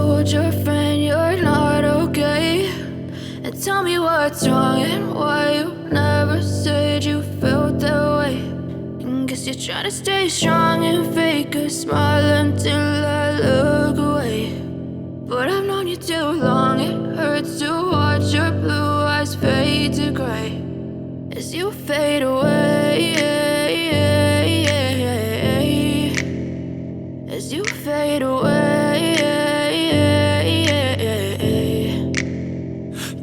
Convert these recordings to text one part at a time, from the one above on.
told your friend you're not okay, and tell me what's wrong and why you never said you felt that way. And guess you're trying to stay strong and fake a smile until I look away. But I've known you too long, it hurts to watch your blue eyes fade to gray as you fade away, as you fade away.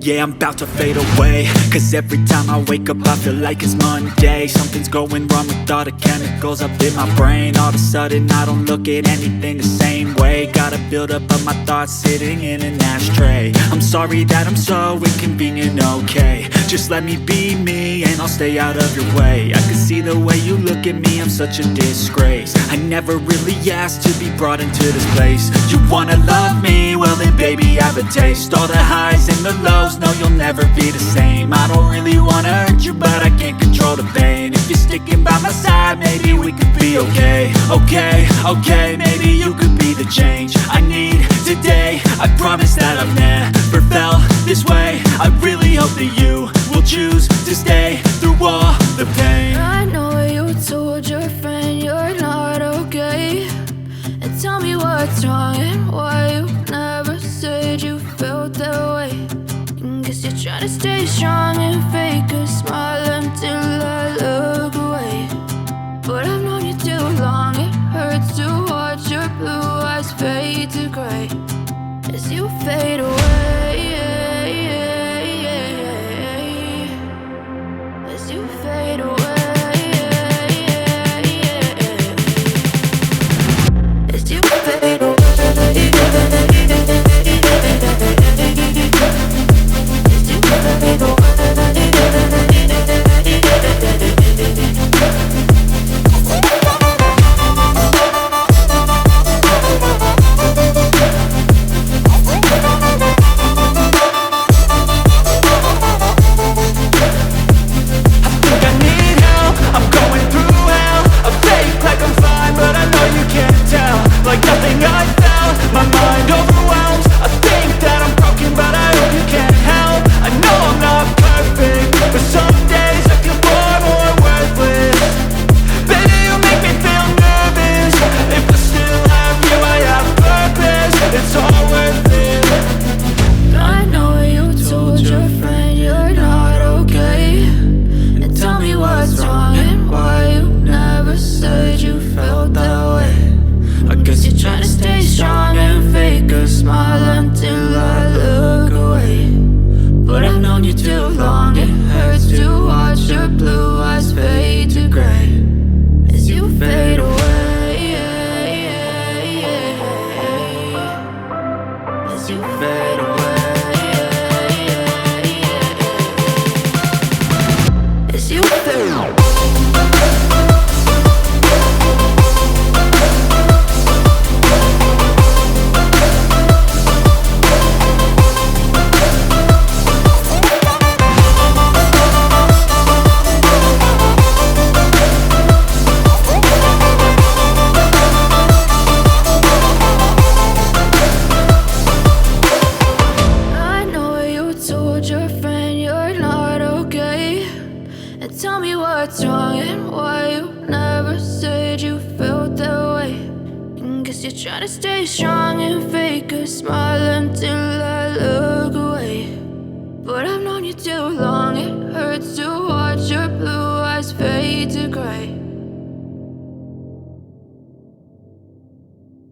Yeah, I'm about to fade away, cause every time I wake up I feel like it's Monday. Something's going wrong with all the chemicals up in my brain. All of a sudden I don't look at anything the same way. Gotta build up of my thoughts sitting in an ashtray. I'm sorry that I'm so inconvenient, okay. Just let me be me and I'll stay out of your way. I can see the way you look at me, I'm such a disgrace. I never really asked to be brought into this place. You wanna love me? Well then baby I have a taste. All the highs and the lows, no you'll never be the same. I don't really wanna hurt you but I can't control the pain. If you're sticking by my side maybe we could be okay. Okay, maybe you could be the change I need today. I promise that I've never felt this way. I really hope that you will choose to stay through all the pain. I know you told your friend you're not okay, and tell me what's wrong and why you never said you felt that way. And guess you're trying to stay strong and fake a smile until I look away. But I've known you too long, it hurts to watch your blue eyes fade to gray as you fade away, as you fade away, as you fade away. Try to stay strong and fake a smile until I look away. But I've known you too long, it hurts to watch your blue eyes fade to gray.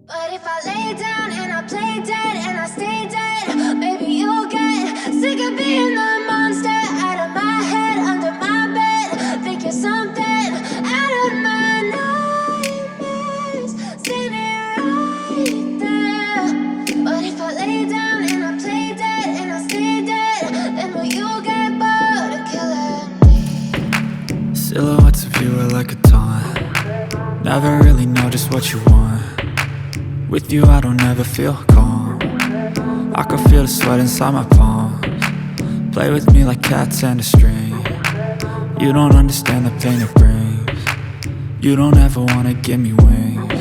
But if I lay down and I play dead and I stay dead, maybe you'll get sick of being the monster out of my head, under my bed. Think you're something out of my nightmares. See me right there. But if I lay down and I play dead and I stay dead, then will you get bored of killing me? Silhouettes of you are like a taunt. Never really know just what you want. With you I don't ever feel calm. I can feel the sweat inside my palms. Play with me like cats and a string. You don't understand the pain it brings. You don't ever wanna give me wings.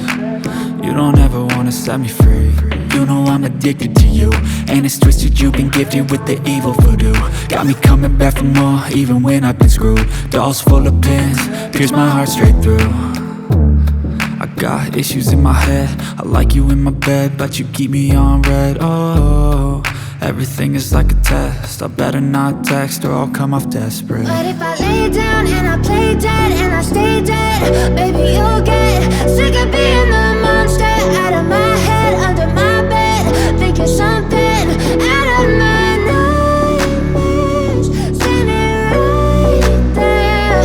You don't ever wanna set me free. You know I'm addicted to you, and it's twisted, you've been gifted with the evil voodoo. Got me coming back for more, even when I've been screwed. Dolls full of pins, pierce my heart straight through. I got issues in my head, I like you in my bed, but you keep me on red. Oh, everything is like a test, I better not text or I'll come off desperate. But if I lay down and I play dead and I stay dead, baby, you'll get sick of being the monster out of my head, under my bed, thinking something out of my nightmares, standing right there.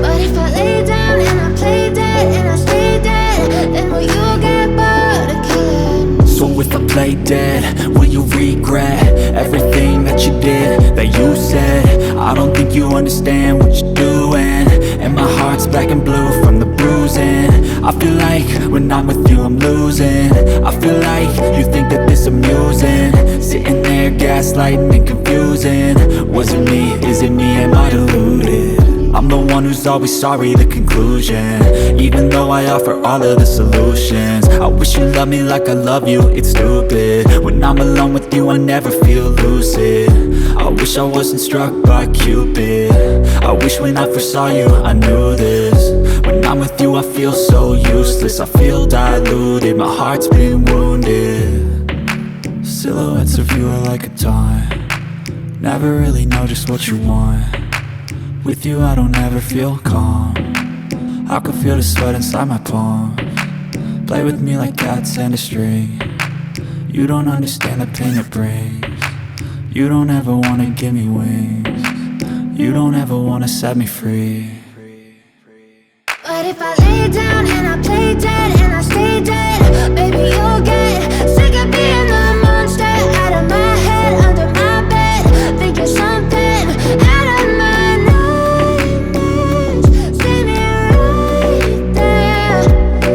But if I lay down and I play dead and I stay dead, then will you get bored of killing me? So if I play dead, will you regret everything that you did, that you said? I don't think you understand what you're doing, and my heart's black and blue from the bruising. I feel like when I'm with you I'm losing. I feel like you think that this amusing, sitting there gaslighting and confusing. Was it me? Is it me? Am I deluded? I'm the one who's always sorry, the conclusion, even though I offer all of the solutions. I wish you loved me like I love you, it's stupid. When I'm alone with you I never feel lucid. I wish I wasn't struck by Cupid. I wish when I first saw you I knew this. When I'm with you I feel so useless, I feel diluted, my heart's been wounded. Silhouettes of you are like a taunt, never really know just what you want. With you I don't ever feel calm, I can feel the sweat inside my palm. Play with me like cats and a string. You don't understand the pain it brings. You don't ever wanna give me wings. You don't ever wanna set me free. But if I lay down and I play dead and I stay dead, baby, you'll get sick of being the monster out of my head, under my bed, thinking something out of my nightmares, standing right there.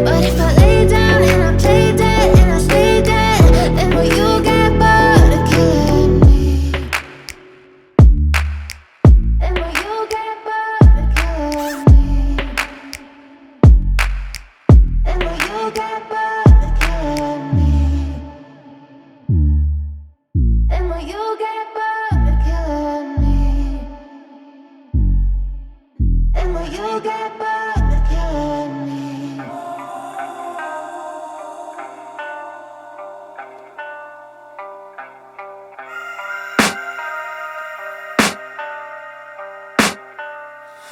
But if I lay down and I play dead and I stay dead, then will you get bored of killing me? Then will you get bored of killing me? Then will you get bored of killing me? Then will you get bored of killing me? Then will you get bored of killing me?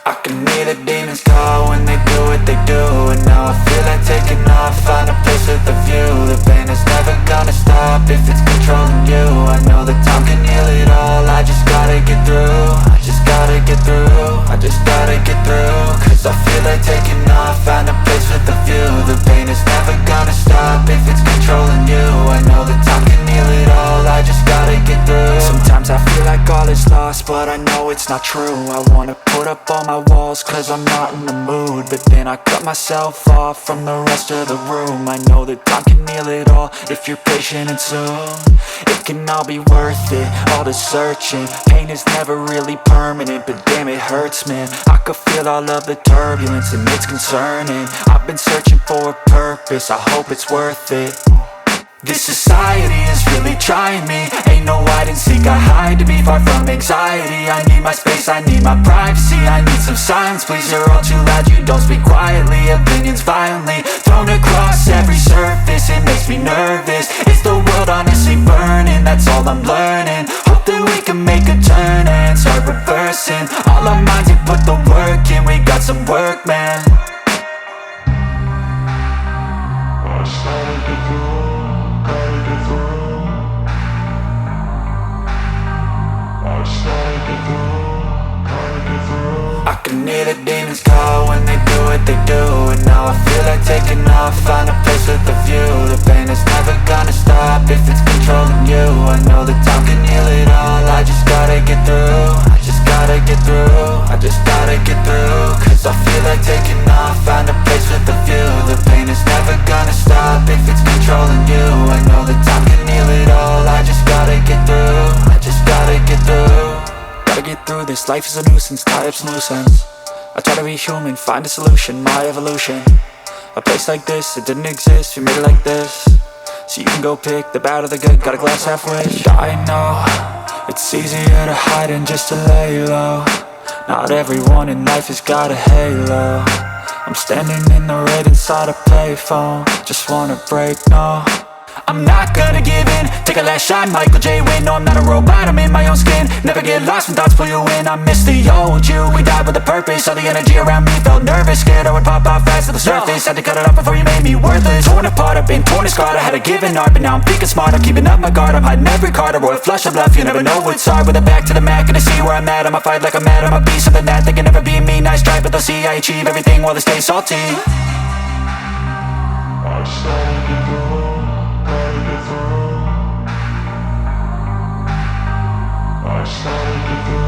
I can hear the demons call when they do what they do, and now I feel like taking off, find a place with a view. The pain is never gonna stop if it's controlling you. I know that time can heal it all, I just gotta get through. I just gotta get through, I just gotta get through. Cause I feel like taking off, find a place with a view. The pain is never gonna stop if it's controlling you. I know that time can heal it all, I just gotta get through. Sometimes I feel like all is lost, but I know it's not true. I wanna put up all my walls cause I'm not in the mood, but then I cut myself off from the rest of the room. I know that time can heal it all if you're patient, and soon it can all be worth it, all the searching. Pain is never really permanent, but damn it hurts, man. I could feel all of the turbulence and it's concerning. I've been searching for a purpose, I hope it's worth it. This society is really trying me. Ain't no hide and seek, I hide to be far from anxiety. I need my space, I need my privacy, I need some silence, please. You're all too loud, you don't speak quietly. Opinions violently thrown across every surface, it makes me nervous. Is the world honestly burning? That's all I'm learning. Hope that we can make a turn and start reversing all our minds and put the work in. We got some work, man. I started to do. I can hear the demons call when they do what they do, and now I feel like taking off, find a place with a view. The pain is never gonna stop if it's controlling you. I know that time can heal it all, I just gotta get through. I just gotta get through, I just gotta get through. Cause I feel like taking off, find a place with a view. The pain is never gonna stop if it's controlling you. I know that time can heal it all, I just gotta get through. I just gotta get through. Gotta get through this, life is a nuisance, tie up some loose ends. I try to be human, find a solution, my evolution. A place like this, it didn't exist, we made it like this. So you can go pick the bad or the good, got a glass halfway. I know, it's easier to hide than just to lay low. Not everyone in life has got a halo. I'm standing in the red inside a payphone. Just wanna break, no, I'm not gonna give in. Take a last shot, Michael J. Win. No, I'm not a robot, I'm in my own skin. Never get lost when thoughts pull you in. I miss the old you, we died with a purpose. All the energy around me felt nervous, scared I would pop out fast to the surface. Had to cut it off before you made me worthless. Torn apart, I've been torn and scarred. I had a given art, but now I'm thinking smart. I'm keeping up my guard, I'm hiding every card. A royal flush of love, you never know what's hard. With a back to the mat, gonna see where I'm at. I'ma fight like I'm mad, I'ma be something that they can never be me. Nice try, but they'll see I achieve everything while they stay salty. I started to go, gotta get through. I started to go,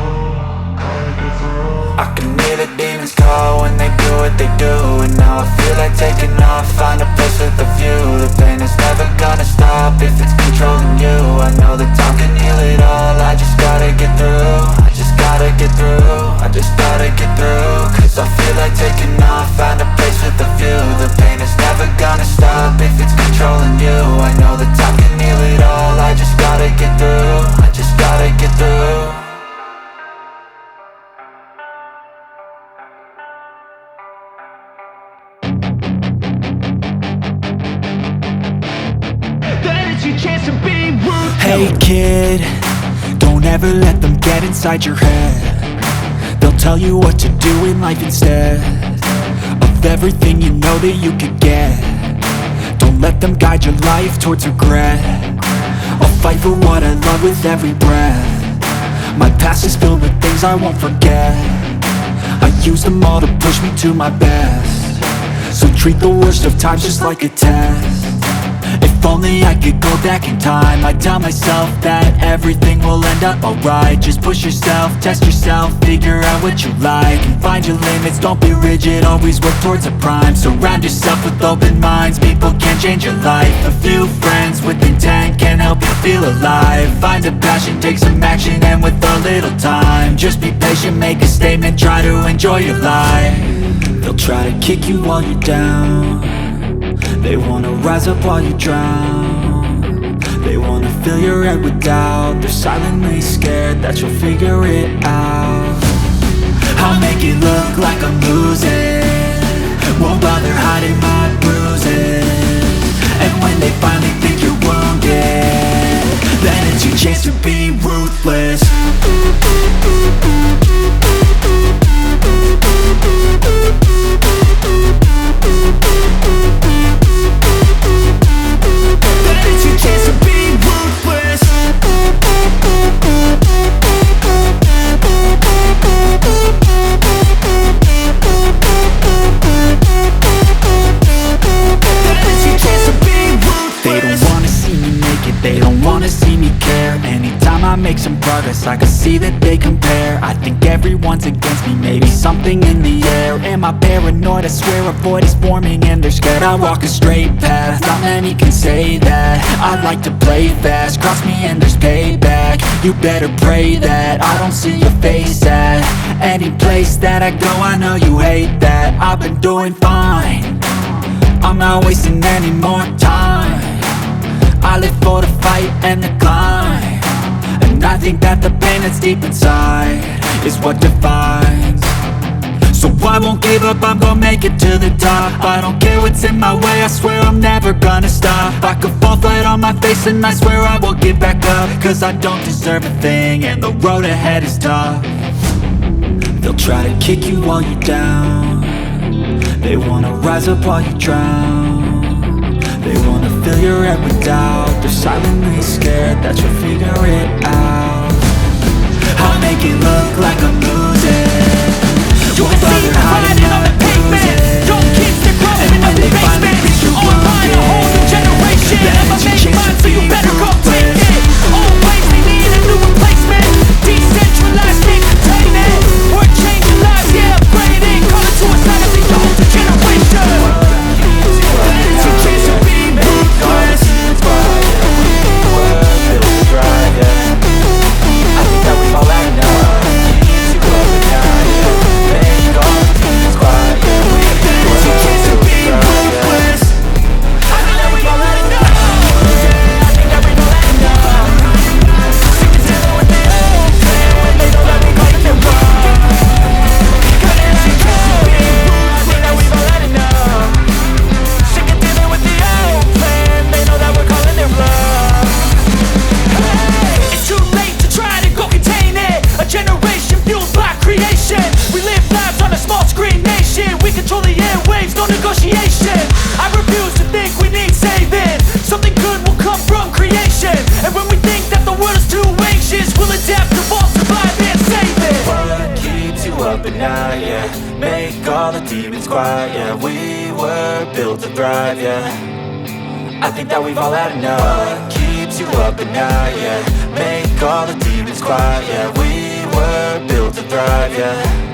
gotta get through. I can hear the demons call when they do what they do. And now I feel like taking off, find a place with a view. The pain is never gonna stop if it's controlling you. I know that time can heal it all, I just gotta get through. I just gotta get through, I just gotta get through. Cause I feel like taking off, find a place with a view. The pain is never gonna stop if it's controlling you. I know that time can heal it all, I just gotta get through. I just gotta get through. Hey kid, don't ever let them get inside your head. They'll tell you what to do in life instead of everything you know that you could get. Don't let them guide your life towards regret. I'll fight for what I love with every breath. My past is filled with things I won't forget. I use them all to push me to my best. So treat the worst of times just like a test. If only I could go back in time, I'd tell myself that everything will end up alright. Just push yourself, test yourself, figure out what you like, and find your limits, don't be rigid, always work towards a prime. Surround yourself with open minds, people can change your life. A few friends with intent can help you feel alive. Find a passion, take some action, and with a little time, just be patient, make a statement, try to enjoy your life. They'll try to kick you while you're down, they wanna rise up while you drown. They wanna fill your head with doubt. They're silently scared that you'll figure it out. I'll make it look like I'm losing, won't bother hiding my bruises. And when they finally think you're wounded, then it's your chance to be ruthless. They don't wanna see me care. Anytime I make some progress, I can see that they compare. I think everyone's against me, maybe something in the air. Am I paranoid? I swear a void is forming and they're scared I walk a straight path. Not many can say that. I like to play fast, cross me and there's payback. You better pray that I don't see your face at any place that I go. I know you hate that. I've been doing fine, I'm not wasting any more time. I live for the fight and the climb, and I think that the pain that's deep inside is what defines. So I won't give up, I'm gonna make it to the top. I don't care what's in my way, I swear I'm never gonna stop. I could fall flat on my face and I swear I will get back up, cause I don't deserve a thing and the road ahead is tough. They'll try to kick you while you're down, they wanna rise up while you drown. They wanna fill your head with doubt. They're silently scared that you'll figure it out. I'll make it look like I'm losing, you can see me riding on the pavement. Young kids, they're growing up in the basement. Online, a whole new generation. I'ma make mine, so you better go take it. Old ways, they need a new replacement. Decentralized entertainment, we're changing lives, yeah, upgrading. Call it suicide of the older generation. It's your chance to be ruthless. I think that we've all had enough. negotiation. I refuse to think we need saving. Something good will come from creation. And when we think that the world is too anxious, we'll adapt, evolve, survive, and save it. What keeps you up at night, yeah? Make all the demons quiet, yeah. We were built to thrive, yeah. I think that we've all had enough. What keeps you up at night, yeah? Make all the demons quiet, yeah. We were built to thrive, yeah.